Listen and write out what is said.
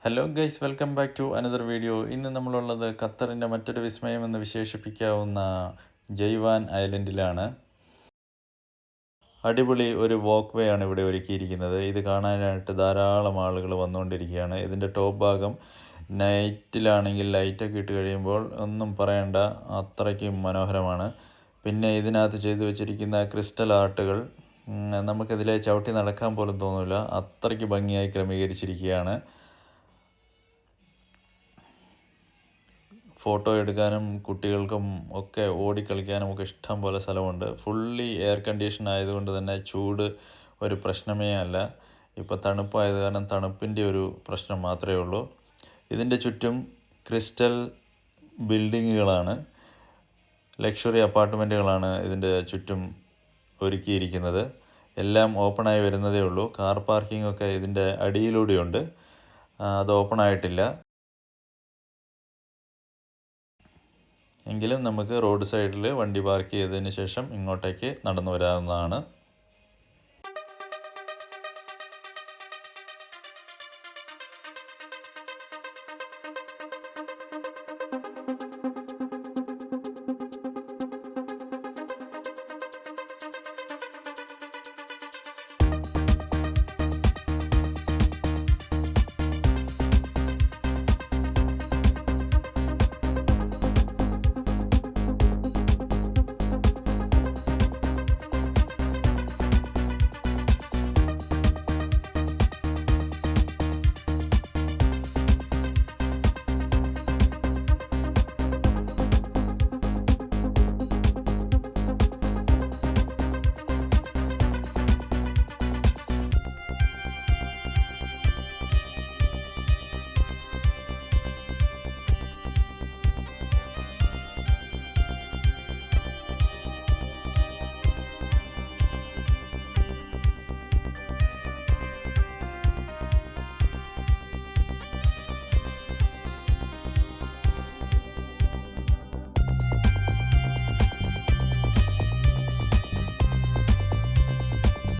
Hello guys, welcome back to another video. ഇന്ന് നമ്മളുള്ളത് ഖത്തറിൻ്റെ മറ്റൊരു വിസ്മയം എന്ന് വിശേഷിപ്പിക്കാവുന്ന ജയ്വാൻ ഐലൻഡിലാണ്. അടിപൊളി ഒരു വാക്ക് വേ ആണ് ഇവിടെ ഒരുക്കിയിരിക്കുന്നത്. ഇത് കാണാനായിട്ട് ധാരാളം ആളുകൾ വന്നുകൊണ്ടിരിക്കുകയാണ്. ഇതിൻ്റെ ടോപ്പ് ഭാഗം നൈറ്റിലാണെങ്കിൽ ലൈറ്റൊക്കെ ഇട്ട് കഴിയുമ്പോൾ ഒന്നും പറയണ്ട, അത്രയ്ക്കും മനോഹരമാണ്. പിന്നെ ഇതിനകത്ത് ചെയ്തു വെച്ചിരിക്കുന്ന ക്രിസ്റ്റൽ ആർട്ടുകൾ നമുക്കിതിലെ ചവിട്ടി നടക്കാൻ പോലും തോന്നില്ല, അത്രയ്ക്ക് ഭംഗിയായി ക്രമീകരിച്ചിരിക്കുകയാണ്. ഫോട്ടോ എടുക്കാനും കുട്ടികൾക്കും ഒക്കെ ഓടിക്കളിക്കാനും ഒക്കെ ഇഷ്ടം പോലെ സ്ഥലമുണ്ട്. ഫുള്ളി എയർ കണ്ടീഷൻ ആയതുകൊണ്ട് തന്നെ ചൂട് ഒരു പ്രശ്നമേ അല്ല. ഇപ്പോൾ തണുപ്പായത് കാരണം തണുപ്പിൻ്റെ ഒരു പ്രശ്നം മാത്രമേ ഉള്ളൂ. ഇതിൻ്റെ ചുറ്റും ക്രിസ്റ്റൽ ബിൽഡിങ്ങുകളാണ്, ലക്ഷറി അപ്പാർട്ട്മെൻറ്റുകളാണ് ഇതിൻ്റെ ചുറ്റും ഒരുക്കിയിരിക്കുന്നത്. എല്ലാം ഓപ്പണായി വരുന്നതേ ഉള്ളൂ. കാർ പാർക്കിംഗ് ഒക്കെ ഇതിൻ്റെ അടിയിലൂടെയുണ്ട്, അത് ഓപ്പൺ ആയിട്ടില്ല. എങ്കിലും നമുക്ക് റോഡ് സൈഡിൽ വണ്ടി പാർക്ക് ചെയ്തതിന് ശേഷം ഇങ്ങോട്ടേക്ക് നടന്നു വരാവുന്നതാണ്.